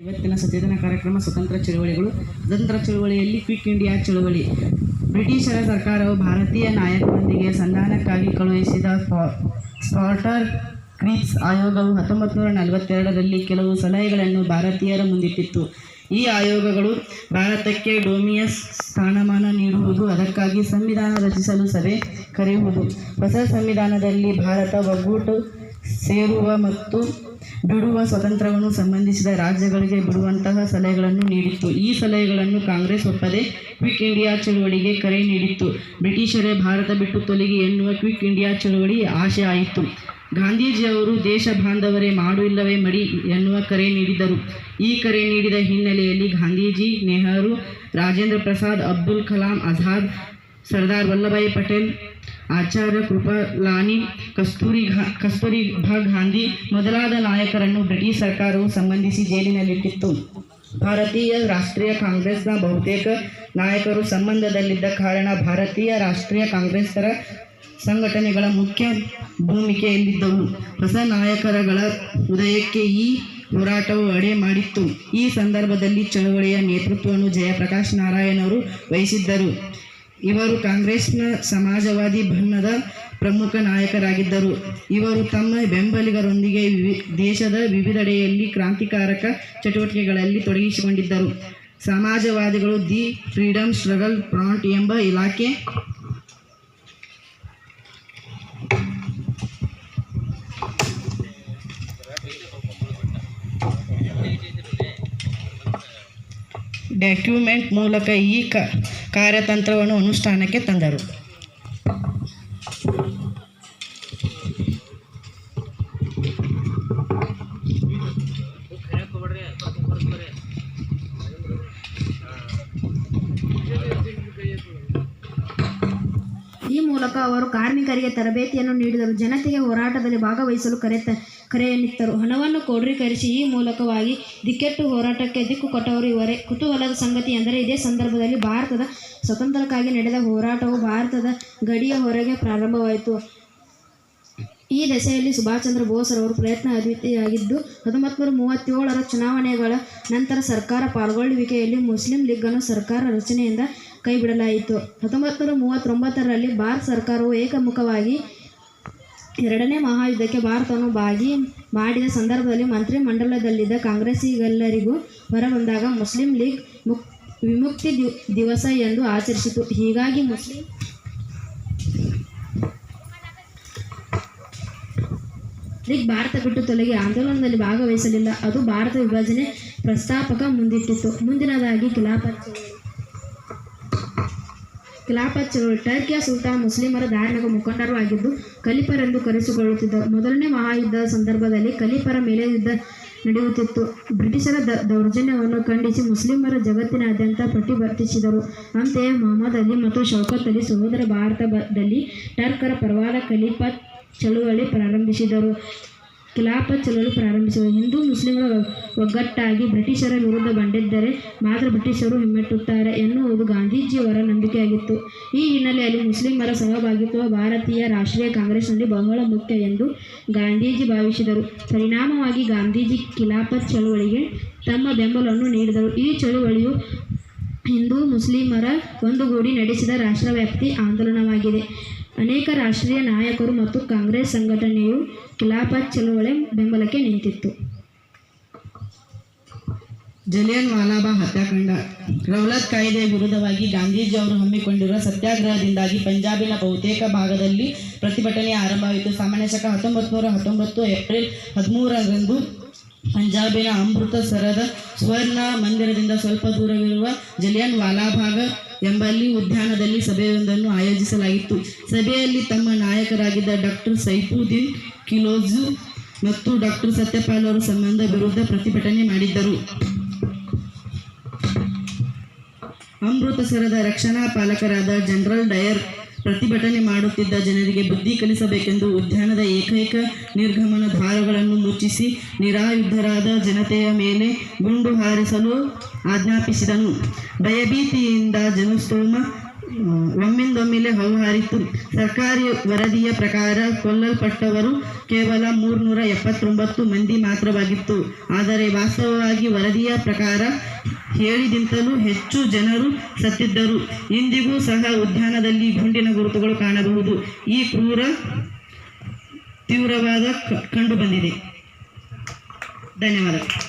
ಇವತ್ತಿನ ಸಚೇತನ ಕಾರ್ಯಕ್ರಮ ಸ್ವತಂತ್ರ ಚಳುವಳಿಗಳು. ಸ್ವತಂತ್ರ ಚಳುವಳಿಯಲ್ಲಿ ಕ್ವಿಕ್ ಇಂಡಿಯಾ ಚಳುವಳಿ. ಬ್ರಿಟಿಷರ ಸರ್ಕಾರವು ಭಾರತೀಯ ನಾಯಕರೊಂದಿಗೆ ಸಂಧಾನಕ್ಕಾಗಿ ಕಳುಹಿಸಿದ ಸ್ಪಾರ್ಟರ್ ಕ್ರೀಪ್ಸ್ ಆಯೋಗವು 1942ರಲ್ಲಿ ಕೆಲವು ಸಲಹೆಗಳನ್ನು ಭಾರತೀಯರ ಮುಂದಿಟ್ಟಿತ್ತು. ಈ ಆಯೋಗಗಳು ಭಾರತಕ್ಕೆ ಡೊಮಿನಿಯಸ್ ಸ್ಥಾನಮಾನ ನೀಡುವುದು, ಅದಕ್ಕಾಗಿ ಸಂವಿಧಾನ ರಚಿಸಲು ಸಭೆ ಕರೆಯುವುದು, ಹೊಸ ಸಂವಿಧಾನದಲ್ಲಿ ಭಾರತ ಒಗ್ಗೂಟು ಸೇರುವ ಮತ್ತು ಬಿಡುವ ಸ್ವಾತಂತ್ರ್ಯವನ್ನು ಸಂಬಂಧಿಸಿದ ರಾಜ್ಯಗಳಿಗೆ ಬಿಡುವಂತಹ ಸಲಹೆಗಳನ್ನು ನೀಡಿತ್ತು. ಈ ಸಲಹೆಗಳನ್ನು ಕಾಂಗ್ರೆಸ್ ಒಪ್ಪದೆ ಕ್ವಿಕ್ ಇಂಡಿಯಾ ಚಳುವಳಿಗೆ ಕರೆ ನೀಡಿತ್ತು. ಬ್ರಿಟಿಷರೇ ಭಾರತ ಬಿಟ್ಟು ತೊಲಗಿ ಎನ್ನುವ ಕ್ವಿಕ್ ಇಂಡಿಯಾ ಚಳುವಳಿ ಆಶೆ ಆಯಿತು. ಗಾಂಧೀಜಿಯವರು ದೇಶ ಬಾಂಧವರೇ ಮಾಡು ಇಲ್ಲವೇ ಮಡಿ ಎನ್ನುವ ಕರೆ ನೀಡಿದರು. ಈ ಕರೆ ನೀಡಿದ ಹಿನ್ನೆಲೆಯಲ್ಲಿ ಗಾಂಧೀಜಿ, ನೆಹರು, ರಾಜೇಂದ್ರ ಪ್ರಸಾದ್, ಅಬ್ದುಲ್ ಕಲಾಂ ಆಜಾದ್, ಸರ್ದಾರ್ ವಲ್ಲಭಾಯಿ ಪಟೇಲ್, ಆಚಾರ್ಯ ಕೃಪಲಾನಿ, ಕಸ್ತೂರಿಬಾ ಗಾಂಧಿ ಮೊದಲಾದ ನಾಯಕರನ್ನು ಬ್ರಿಟಿಷ್ ಸರ್ಕಾರವು ಸಂಬಂಧಿಸಿ ಜೈಲಿನಲ್ಲಿಟ್ಟಿತ್ತು. ಭಾರತೀಯ ರಾಷ್ಟ್ರೀಯ ಕಾಂಗ್ರೆಸ್ನ ಬಹುತೇಕ ನಾಯಕರು ಸಂಬಂಧದಲ್ಲಿದ್ದ ಕಾರಣ ಭಾರತೀಯ ರಾಷ್ಟ್ರೀಯ ಕಾಂಗ್ರೆಸ್ಸರ ಸಂಘಟನೆಗಳ ಮುಖ್ಯ ಭೂಮಿಕೆಯಲ್ಲಿದ್ದವು. ಹೊಸ ನಾಯಕರುಗಳ ಉದಯಕ್ಕೆ ಈ ಹೋರಾಟವು ಅಡೆ ಮಾಡಿತ್ತು. ಈ ಸಂದರ್ಭದಲ್ಲಿ ಚಳವಳಿಯ ನೇತೃತ್ವವನ್ನು ಜಯಪ್ರಕಾಶ್ ನಾರಾಯಣರು ವಹಿಸಿದ್ದರು. ಇವರು ಕಾಂಗ್ರೆಸ್ನ ಸಮಾಜವಾದಿ ಬಣದ ಪ್ರಮುಖ ನಾಯಕರಾಗಿದ್ದರು. ಇವರು ತಮ್ಮ ಬೆಂಬಲಿಗರೊಂದಿಗೆ ದೇಶದ ವಿವಿಧೆಡೆಯಲ್ಲಿ ಕ್ರಾಂತಿಕಾರಕ ಚಟುವಟಿಕೆಗಳಲ್ಲಿ ತೊಡಗಿಸಿಕೊಂಡಿದ್ದರು. ಸಮಾಜವಾದಿಗಳು ದಿ ಫ್ರೀಡಮ್ ಸ್ಟ್ರಗಲ್ ಫ್ರಂಟ್ ಎಂಬ ಇಲಾಖೆ ಡಾಕ್ಯುಮೆಂಟ್ ಮೂಲಕ ಈ ಕಾರ್ಯತಂತ್ರವನ್ನು ಅನುಷ್ಠಾನಕ್ಕೆ ತಂದರು. ಈ ಮೂಲಕ ಅವರು ಕಾರ್ಮಿಕರಿಗೆ ತರಬೇತಿಯನ್ನು ನೀಡಿದರು. ಜನತೆಗೆ ಹೋರಾಟದಲ್ಲಿ ಭಾಗವಹಿಸಲು ಕರೆಯನ್ನಿತ್ತರು. ಹಣವನ್ನು ಕ್ರೋಢೀಕರಿಸಿ ಈ ಮೂಲಕವಾಗಿ ದಿಕ್ಕೆಟ್ಟು ಹೋರಾಟಕ್ಕೆ ದಿಕ್ಕು ಕೊಟ್ಟವರು ಇವರೇ. ಕುತೂಹಲದ ಸಂಗತಿ ಎಂದರೆ ಇದೇ ಸಂದರ್ಭದಲ್ಲಿ ಭಾರತದ ಸ್ವಾತಂತ್ರ್ಯಕ್ಕಾಗಿ ನಡೆದ ಹೋರಾಟವು ಭಾರತದ ಗಡಿಯ ಹೊರಗೆ ಪ್ರಾರಂಭವಾಯಿತು. ಈ ದೆಸೆಯಲ್ಲಿ ಸುಭಾಷ್ ಚಂದ್ರ ಬೋಸ್ರವರ ಪ್ರಯತ್ನ ಅದ್ವಿತೀಯವಾಗಿದ್ದು, 1937ರ ಚುನಾವಣೆಗಳ ನಂತರ ಸರ್ಕಾರ ಪಾಲ್ಗೊಳ್ಳುವಿಕೆಯಲ್ಲಿ ಮುಸ್ಲಿಂ ಲೀಗನ್ನು ಸರ್ಕಾರ ರಚನೆಯಿಂದ ಕೈಬಿಡಲಾಯಿತು. 1939ರಲ್ಲಿ ಭಾರತ ಸರ್ಕಾರವು ಏಕಮುಖವಾಗಿ ಎರಡನೇ ಮಹಾಯುದ್ಧಕ್ಕೆ ಭಾರತವನ್ನು ಭಾಗಿ ಮಾಡಿದ ಸಂದರ್ಭದಲ್ಲಿ ಮಂತ್ರಿಮಂಡಲದಲ್ಲಿದ್ದ ಕಾಂಗ್ರೆಸ್ಸಿಗರೆಲ್ಲರಿಗೂ ಹೊರಬಂದಾಗ ಮುಸ್ಲಿಂ ಲೀಗ್ ವಿಮುಕ್ತಿ ದಿವಸ ಎಂದು ಆಚರಿಸಿತು. ಹೀಗಾಗಿ ಮುಸ್ಲಿಂ ಲೀಗ್ ಭಾರತ ಬಿಟ್ಟು ತೊಲಗಿ ಆಂದೋಲನದಲ್ಲಿ ಭಾಗವಹಿಸಲಿಲ್ಲ. ಅದು ಭಾರತ ವಿಭಜನೆ ಪ್ರಸ್ತಾಪಕ ಮುಂದಿಟ್ಟಿತು. ಮುಂದಿನದಾಗಿ ಖಿಲಾಫತ್ ಚಳವಳಿ. ಟರ್ಕಿಯ ಸುಲ್ತಾನ್ ಮುಸ್ಲಿಮರ ಧಾರ್ಮಿಕ ಮುಖಂಡರು ಆಗಿದ್ದು ಖಲೀಫರೆಂದು ಕರೆಸಿಕೊಳ್ಳುತ್ತಿದ್ದರು. ಮೊದಲನೇ ಮಹಾಯುದ್ಧದ ಸಂದರ್ಭದಲ್ಲಿ ಖಲೀಫರ ಮೇಲೆ ಯುದ್ಧ ನಡೆಯುತ್ತಿತ್ತು. ಬ್ರಿಟಿಷರ ದೌರ್ಜನ್ಯವನ್ನು ಖಂಡಿಸಿ ಮುಸ್ಲಿಮರ ಜಗತ್ತಿನಾದ್ಯಂತ ಪ್ರತಿಭಟಿಸಿದರು. ಅಂತೆಯೇ ಮೊಹಮ್ಮದ್ ಅಲಿ ಮತ್ತು ಶೌಕತ್ ಅಲಿ ಸಹೋದರ ಭಾರತದಲ್ಲಿ ಟರ್ಕರ ಪರವಾದ ಖಿಲಾಫತ್ ಚಳುವಳಿ ಪ್ರಾರಂಭಿಸಿದರು. ಹಿಂದೂ ಮುಸ್ಲಿಮರ ಒಗ್ಗಟ್ಟಾಗಿ ಬ್ರಿಟಿಷರ ವಿರುದ್ಧ ಬಂದಿದ್ದರೆ ಮಾತ್ರ ಬ್ರಿಟಿಷರು ಹಿಮ್ಮೆಟ್ಟುತ್ತಾರೆ ಎನ್ನುವುದು ಗಾಂಧೀಜಿಯವರ ನಂಬಿಕೆಯಾಗಿತ್ತು. ಈ ಹಿನ್ನೆಲೆಯಲ್ಲಿ ಮುಸ್ಲಿಮರ ಸಹಭಾಗಿತ್ವ ಭಾರತೀಯ ರಾಷ್ಟ್ರೀಯ ಕಾಂಗ್ರೆಸ್ನಲ್ಲಿ ಬಹಳ ಮುಖ್ಯ ಎಂದು ಗಾಂಧೀಜಿ ಭಾವಿಸಿದರು. ಪರಿಣಾಮವಾಗಿ ಗಾಂಧೀಜಿ ಖಿಲಾಫತ್ ಚಳುವಳಿಗೆ ತಮ್ಮ ಬೆಂಬಲವನ್ನು ನೀಡಿದರು. ಈ ಚಳುವಳಿಯು ಹಿಂದೂ ಮುಸ್ಲಿಮರ ಒಂದುಗೂಡಿ ನಡೆಸಿದ ರಾಷ್ಟ್ರವ್ಯಾಪಿ ಆಂದೋಲನವಾಗಿದೆ. ಅನೇಕ ರಾಷ್ಟ್ರೀಯ ನಾಯಕರು ಮತ್ತು ಕಾಂಗ್ರೆಸ್ ಸಂಘಟನೆಯು ಖಿಲಾಫತ್ ಚಳುವಳಿ ಬೆಂಬಲಕ್ಕೆ ನಿಂತಿತ್ತು. ಜಲಿಯನ್ ವಾಲಾಬಾಗ್ ಹತ್ಯಾಕಾಂಡ. ರೌಲತ್ ಕಾಯ್ದೆಯ ವಿರುದ್ಧವಾಗಿ ಗಾಂಧೀಜಿಯವರು ಹಮ್ಮಿಕೊಂಡಿರುವ ಸತ್ಯಾಗ್ರಹದಿಂದಾಗಿ ಪಂಜಾಬಿನ ಬಹುತೇಕ ಭಾಗದಲ್ಲಿ ಪ್ರತಿಭಟನೆ ಆರಂಭವಾಯಿತು. ಸಾಮಾನ್ಯ ಶಕ 1919 ಏಪ್ರಿಲ್ 13ರಂದು ಪಂಜಾಬಿನ ಅಮೃತಸರದ ಸ್ವರ್ಣ ಮಂದಿರದಿಂದ ಸ್ವಲ್ಪ ದೂರವಿರುವ ಜಲಿಯನ್ ವಾಲಾಬಾಗ್ ಎಂಬಲ್ಲಿ ಉದ್ಯಾನದಲ್ಲಿ ಸಭೆಯೊಂದನ್ನು ಆಯೋಜಿಸಲಾಗಿತ್ತು. ಸಭೆಯಲ್ಲಿ ತಮ್ಮ ನಾಯಕರಾಗಿದ್ದ ಡಾಕ್ಟರ್ ಸೈಫುದ್ದೀನ್ ಕಿಲ್ಜಿ ಮತ್ತು ಡಾಕ್ಟರ್ ಸತ್ಯಪಾಲ್ ಅವರ ಸಂಬಂಧ ವಿರುದ್ಧ ಪ್ರತಿಭಟನೆ ಮಾಡಿದ್ದರು. ಅಮೃತಸರದ ರಕ್ಷಣಾ ಪಾಲಕರಾದ ಜನರಲ್ ಡಯರ್ ಪ್ರತಿಭಟನೆ ಮಾಡುತ್ತಿದ್ದ ಜನರಿಗೆ ಬುದ್ಧಿ ಕಲಿಸಬೇಕೆಂದು ಉದ್ಯಾನದ ಏಕೈಕ ನಿರ್ಗಮನ ದ್ವಾರಗಳನ್ನು ಮುಚ್ಚಿಸಿ ನಿರಾಯುಧರಾದ ಜನತೆಯ ಮೇಲೆ ಗುಂಡು ಹಾರಿಸಲು ಆಜ್ಞಾಪಿಸಿದನು. ಭಯಭೀತಿಯಿಂದ ಜನಸ್ತೋಮ ಒಮ್ಮಿಂದೊಮ್ಮೆಲೆ ಹೌಹಾರಿತು. ಸರ್ಕಾರಿ ವರದಿಯ ಪ್ರಕಾರ ಕೊಲ್ಲಲ್ಪಟ್ಟವರು ಕೇವಲ 379 ಮಂದಿ ಮಾತ್ರವಾಗಿತ್ತು. ಆದರೆ ವಾಸ್ತವವಾಗಿ ವರದಿಯ ಪ್ರಕಾರ ಹೇಳಿದಿಂತಲೂ ಹೆಚ್ಚು ಜನರು ಸತ್ತಿದ್ದರು. ಇಂದಿಗೂ ಸಹ ಉದ್ಯಾನದಲ್ಲಿ ಗುಂಡಿನ ಗುರುತುಗಳು ಕಾಣಬಹುದು. ಈ ಕ್ರೂರ ತೀವ್ರವಾದ ಕಂಡುಬಂದಿದೆ. ಧನ್ಯವಾದ.